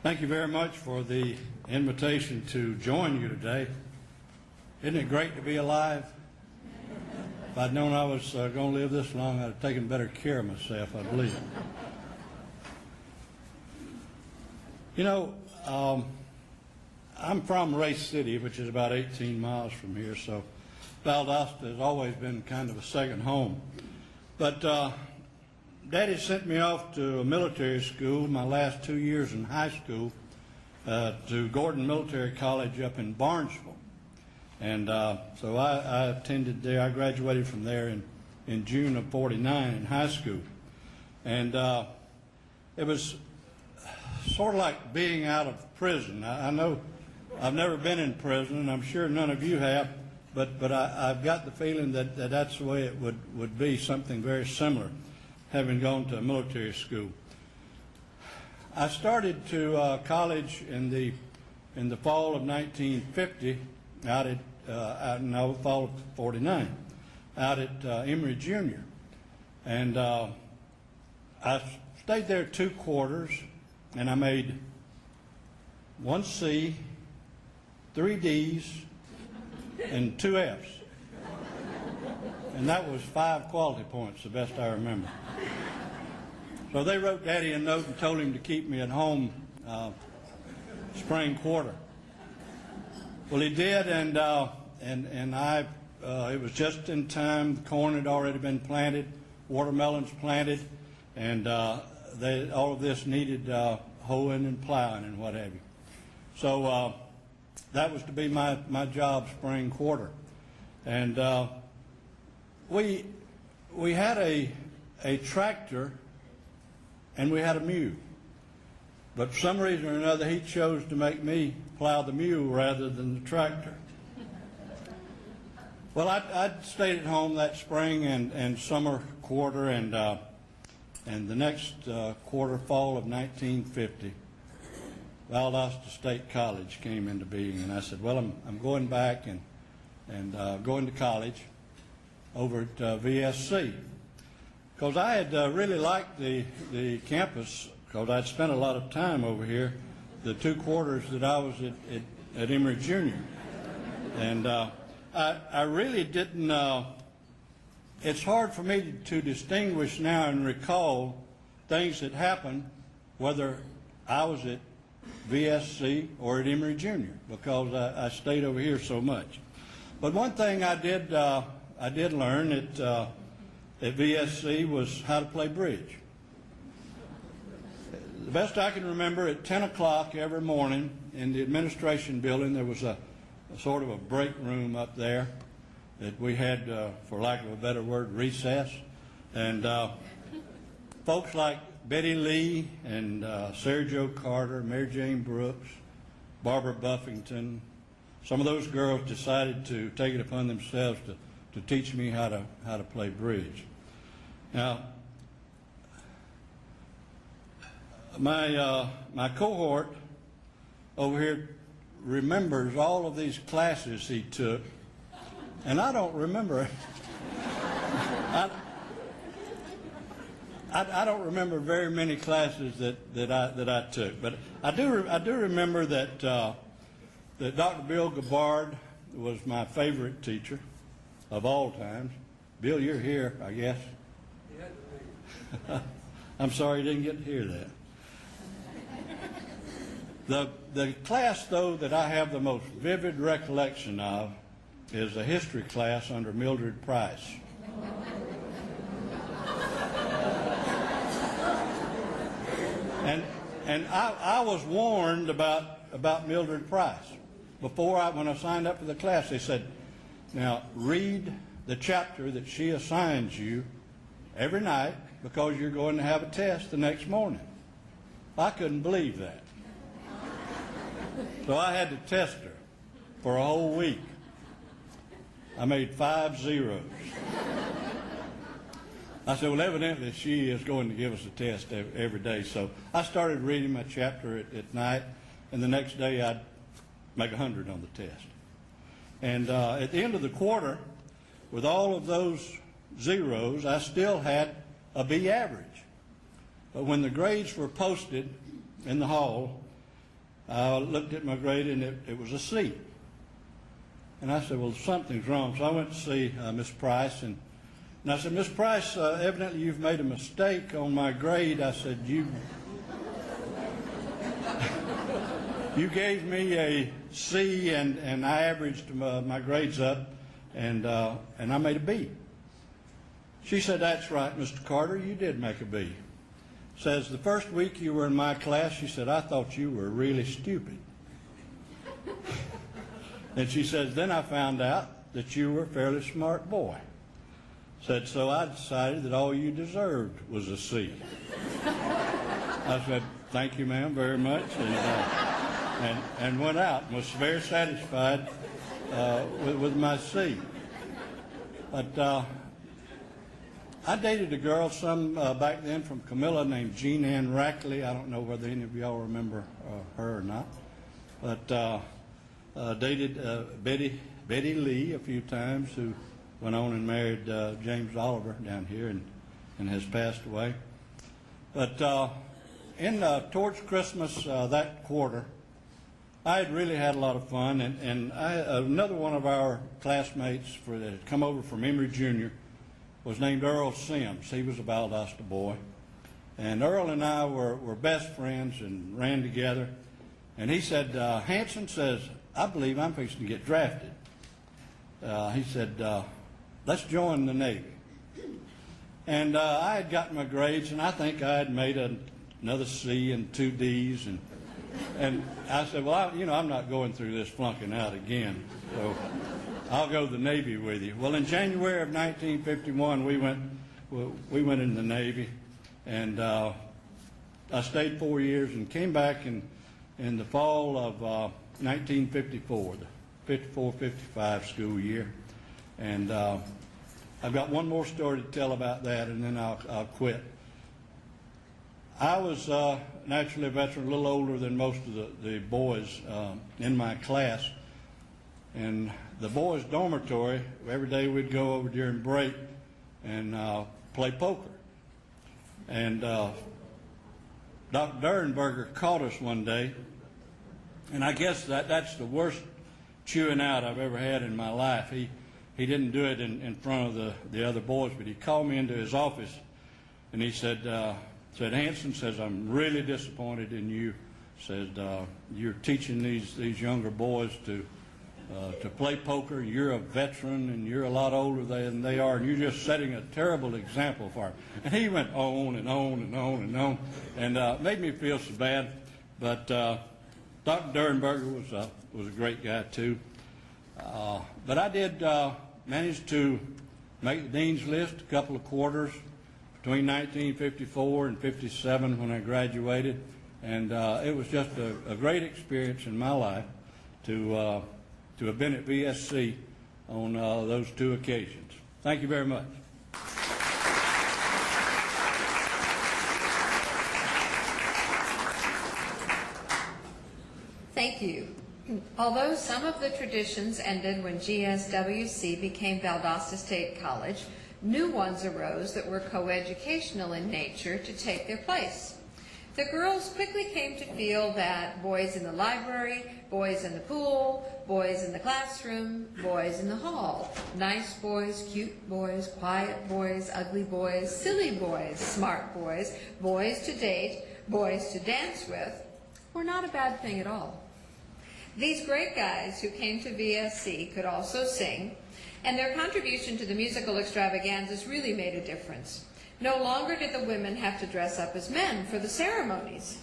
Thank you very much for the invitation to join you today. Isn't it great to be alive? If I'd known I was going to live this long, I'd have taken better care of myself, I believe. You know, I'm from Race City, which is about 18 miles from here, so Valdosta has always been kind of a second home. But Daddy sent me off to a military school my last 2 years in high school to Gordon Military College up in Barnesville. And so I attended there. I graduated from there in June of '49 in high school. And it was sort of like being out of prison. I know I've never been in prison, and I'm sure none of you have, but I've got the feeling that that's the way it would be, something very similar, having gone to a military school. I started to college in the fall of 1950, fall of '49, out at Emory Junior, and I stayed there 2 quarters, and I made 1 C, 3 D's, and 2 F's. And that was 5 quality points, the best I remember. So they wrote Daddy a note and told him to keep me at home spring quarter. Well, he did, and it was just in time. The corn had already been planted, watermelons planted, and all of this needed hoeing and plowing and what have you. So that was to be my job spring quarter. And we had a tractor and we had a mule. But for some reason or another, he chose to make me plow the mule rather than the tractor. Well, I'd stayed at home that spring and summer quarter, and the next quarter, fall of 1950, Valdosta State College came into being, and I said, well, I'm going back and going to college over at VSC. Because I had really liked the campus, because I'd spent a lot of time over here, the 2 quarters that I was at Emory Junior. And I really didn't, it's hard for me to distinguish now and recall things that happened, whether I was at VSC or at Emory Junior, because I stayed over here so much. But one thing I did learn at VSC was how to play bridge. The best I can remember, at 10 o'clock every morning in the administration building, there was a sort of a break room up there that we had, for lack of a better word, recess. And folks like Betty Lee and Sarah Jo Carter, Mary Jane Brooks, Barbara Buffington, some of those girls decided to take it upon themselves to teach me how to play bridge. Now, my cohort over here remembers all of these classes he took, and I don't remember. I don't remember very many classes that I took, but I do remember that Dr. Bill Gabbard was my favorite teacher of all times. Bill, you're here, I guess. I'm sorry you didn't get to hear that. The class, though, that I have the most vivid recollection of is a history class under Mildred Price. And I was warned about Mildred Price. When I signed up for the class, they said, now read the chapter that she assigns you every night, because you're going to have a test the next morning. I couldn't believe that. So I had to test her for a whole week. I made 5 zeros. I said, well, evidently she is going to give us a test every day. So I started reading my chapter at night, and the next day I'd make 100 on the test. And at the end of the quarter, with all of those zeros, I still had a B average. But when the grades were posted in the hall, I looked at my grade and it was a C. And I said, well, something's wrong. So I went to see Miss Price, and I said, Miss Price, evidently you've made a mistake on my grade. I said, you gave me a C, and I averaged my grades up, and I made a B. She said, that's right, Mr. Carter, you did make a B. Says, the first week you were in my class, she said, I thought you were really stupid. And she says, then I found out that you were a fairly smart boy. Said, so I decided that all you deserved was a C. I said, thank you, ma'am, very much, and went out and was very satisfied with my C. But I dated a girl back then from Camilla named Jean Ann Rackley. I don't know whether any of y'all remember her or not. But dated Betty Lee a few times, who went on and married James Oliver down here and has passed away. But towards Christmas that quarter, I had really had a lot of fun, and another one of our classmates that had come over from Emory Jr. was named Earl Sims. He was a Valdosta boy. And Earl and I were best friends and ran together. And he said, Hanson says, I believe I'm fixing to get drafted. He said, let's join the Navy. And I had gotten my grades, and I think I had made another C and 2 Ds. And I said, well, I'm not going through this flunking out again, so I'll go to the Navy with you. Well, in January of 1951, we went in the Navy, and I stayed 4 years and came back in the fall of 1954, the 54-55 school year. And I've got one more story to tell about that, and then I'll quit. I was naturally a veteran, a little older than most of the boys in my class. And the boys' dormitory, every day we'd go over during break and play poker. And Dr. Durenberger caught us one day, and I guess that's the worst chewing out I've ever had in my life. He didn't do it in front of the other boys, but he called me into his office, and he said, Hanson, says, I'm really disappointed in you. Says, you're teaching these younger boys to play poker. You're a veteran, and you're a lot older than they are, and you're just setting a terrible example for them. And he went on and on and on and on, and made me feel so bad. But Dr. Durenberger was a great guy too. But I did manage to make the dean's list a couple of quarters between 1954 and 57 when I graduated, and it was just a great experience in my life to have been at VSC on those 2 occasions. Thank you very much. Thank you. Although some of the traditions ended when GSWC became Valdosta State College, new ones arose that were coeducational in nature to take their place. The girls quickly came to feel that boys in the library, boys in the pool, boys in the classroom, boys in the hall, nice boys, cute boys, quiet boys, ugly boys, silly boys, smart boys, boys to date, boys to dance with, were not a bad thing at all. These great guys who came to VSC could also sing, and their contribution to the musical extravaganzas really made a difference. No longer did the women have to dress up as men for the ceremonies.